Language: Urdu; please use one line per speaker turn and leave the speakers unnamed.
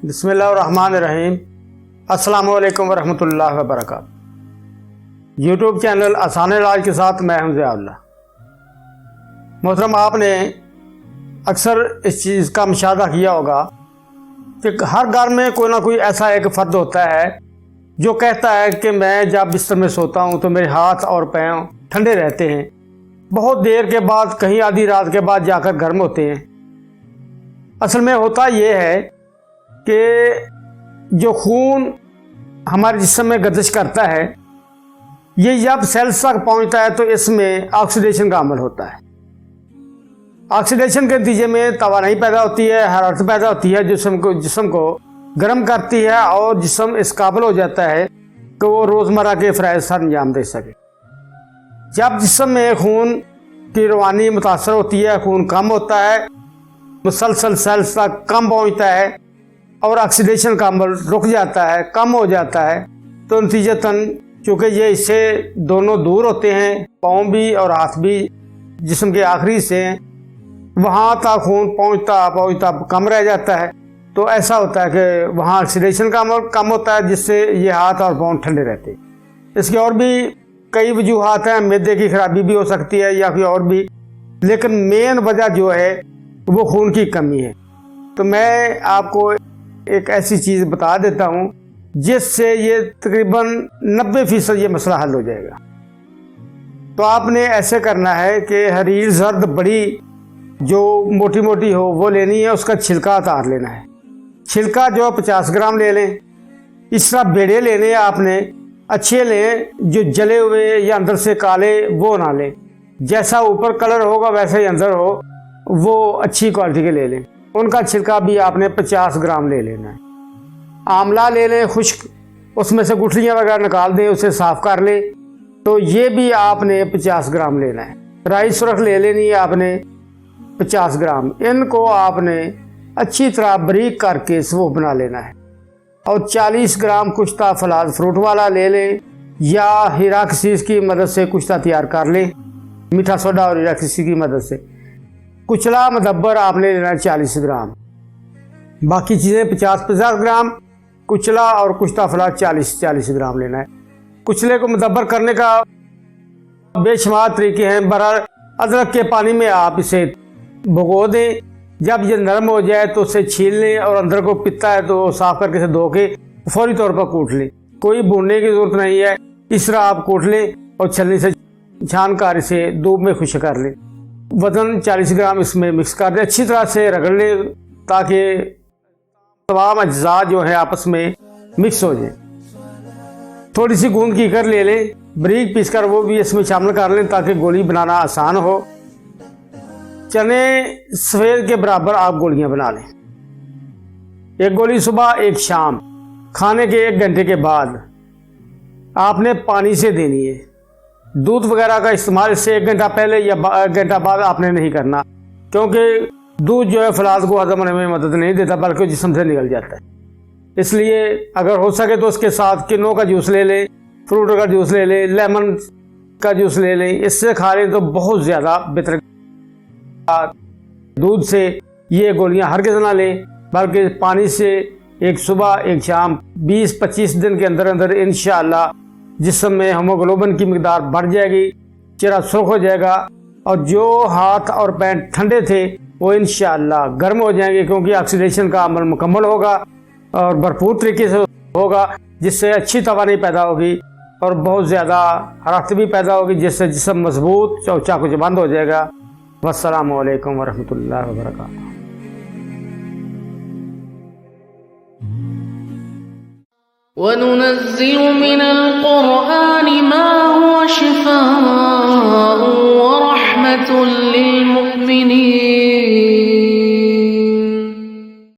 بسم اللہ الرحمن الرحیم۔ السلام علیکم ورحمۃ اللہ وبرکاتہ۔ یوٹیوب چینل آسان علاج کے ساتھ میں ہوں ضیاء اللہ۔ محترم، آپ نے اکثر اس چیز کا مشاہدہ کیا ہوگا کہ ہر گھر میں کوئی نہ کوئی ایسا ایک فرد ہوتا ہے جو کہتا ہے کہ میں جب بستر میں سوتا ہوں تو میرے ہاتھ اور پاؤں ٹھنڈے رہتے ہیں، بہت دیر کے بعد، کہیں آدھی رات کے بعد جا کر گرم ہوتے ہیں۔ اصل میں ہوتا یہ ہے کہ جو خون ہمارے جسم میں گردش کرتا ہے، یہ جب سیلز تک پہنچتا ہے تو اس میں آکسیڈیشن کا عمل ہوتا ہے۔ آکسیڈیشن کے نتیجے میں توانائی پیدا ہوتی ہے، حرارت پیدا ہوتی ہے، جسم کو گرم کرتی ہے اور جسم اس قابل ہو جاتا ہے کہ وہ روزمرہ کے فرائض سر انجام دے سکے۔ جب جسم میں خون کی روانی متاثر ہوتی ہے، خون کم ہوتا ہے، مسلسل سیلز تک کم پہنچتا ہے اور آکسیڈیشن کا عمل رک جاتا ہے، کم ہو جاتا ہے، تو نتیجتاً چونکہ یہ اس سے دونوں دور ہوتے ہیں، پاؤں بھی اور ہاتھ بھی جسم کے آخری حصے ہیں، وہاں تک خون پہنچتا کم رہ جاتا ہے، تو ایسا ہوتا ہے کہ وہاں آکسیڈیشن کا عمل کم ہوتا ہے، جس سے یہ ہاتھ اور پاؤں ٹھنڈے رہتے ہیں۔ اس کی اور بھی کئی وجوہات ہیں، معدے کی خرابی بھی ہو سکتی ہے یا کوئی اور بھی، لیکن مین وجہ جو ہے وہ خون کی کمی ہے۔ تو میں آپ کو ایک ایسی چیز بتا دیتا ہوں جس سے یہ تقریباً 90% یہ مسئلہ حل ہو جائے گا۔ تو آپ نے ایسے کرنا ہے کہ حریر زرد بڑی جو موٹی موٹی ہو وہ لینی ہے، اس کا چھلکا اتار لینا ہے۔ چھلکا جو 50 گرام لے لیں۔ اس طرح بیڑے لینے ہیں، آپ نے اچھے لیں، جو جلے ہوئے یا اندر سے کالے وہ نہ لیں، جیسا اوپر کلر ہوگا ویسا ہی اندر ہو، وہ اچھی کوالٹی کے لے لیں۔ ان کا چھلکا بھی آپ نے 50 گرام لے لینا ہے۔ آملہ لے لیں خشک، اس میں سے گٹھلیاں وغیرہ نکال دیں، اسے صاف کر لیں، تو یہ بھی آپ نے 50 گرام لینا ہے۔ رائی سرخ لے لینی ہے آپ نے 50 گرام۔ ان کو آپ نے اچھی طرح باریک کر کے سوپ بنا لینا ہے، اور 40 گرام کشتہ فلاد فروٹ والا لے لیں، یا ہیرا کسیس کی مدد سے کشتہ تیار کر لیں، میٹھا سوڈا اور ہیرا کسیس کی مدد سے۔ کچلا مدبر آپ نے لینا ہے 40 گرام۔ باقی چیزیں 50 گرام، کچلا اور کشتہ فلاد 40 گرام لینا ہے۔ کچلے کو مدبر کرنے کا بے شمار طریقے ہیں۔ برابر ادرک کے پانی میں آپ اسے بھگو دیں، جب یہ نرم ہو جائے تو اسے چھیل لیں، اور اندر کو پتا ہے تو صاف کر کے اسے دھو کے فوری طور پر کوٹ لیں۔ کوئی بھوننے کی ضرورت نہیں ہے، اس طرح آپ کوٹ لیں اور چھلنی سے چھان کر اسے دھوپ میں خشک کر لیں۔ وزن 40 گرام اس میں مکس کر دیں، اچھی طرح سے رگڑ لیں تاکہ تمام اجزاء جو ہیں آپس میں مکس ہو جائیں۔ تھوڑی سی گوند کی کر لے لیں، باریک پیس کر وہ بھی اس میں شامل کر لیں تاکہ گولی بنانا آسان ہو۔ چنے سفید کے برابر آپ گولیاں بنا لیں، ایک گولی صبح ایک شام، کھانے کے 1 گھنٹے کے بعد آپ نے پانی سے دینی ہے۔ دودھ وغیرہ کا استعمال اس سے 1 گھنٹہ پہلے یا 1 گھنٹہ بعد آپ نے نہیں کرنا، کیونکہ دودھ جو ہے فلاد کو ہضم ہونے میں مدد نہیں دیتا بلکہ جسم سے نکل جاتا ہے۔ اس لیے اگر ہو سکے تو اس کے ساتھ کنوں کا جوس لے لیں، فروٹ کا جوس لے لیں، لیمن کا جوس لے لیں، اس سے کھا لیں تو بہت زیادہ بہتر۔ دودھ سے یہ گولیاں ہرگز نہ لیں، بلکہ پانی سے ایک صبح ایک شام 20-25 دن کے اندر اندر انشاءاللہ جسم میں ہیموگلوبن کی مقدار بڑھ جائے گی، چہرہ سرخ ہو جائے گا، اور جو ہاتھ اور پیر ٹھنڈے تھے وہ انشاءاللہ گرم ہو جائیں گے، کیونکہ آکسیڈیشن کا عمل مکمل ہوگا اور بھرپور طریقے سے ہوگا، جس سے اچھی توانائی پیدا ہوگی اور بہت زیادہ حرارت بھی پیدا ہوگی، جس سے جسم مضبوط چاقو چبند ہو جائے گا۔ والسلام علیکم ورحمۃ اللہ وبرکاتہ۔
وَنُنَزِّلُ مِنَ الْقُرْآنِ مَا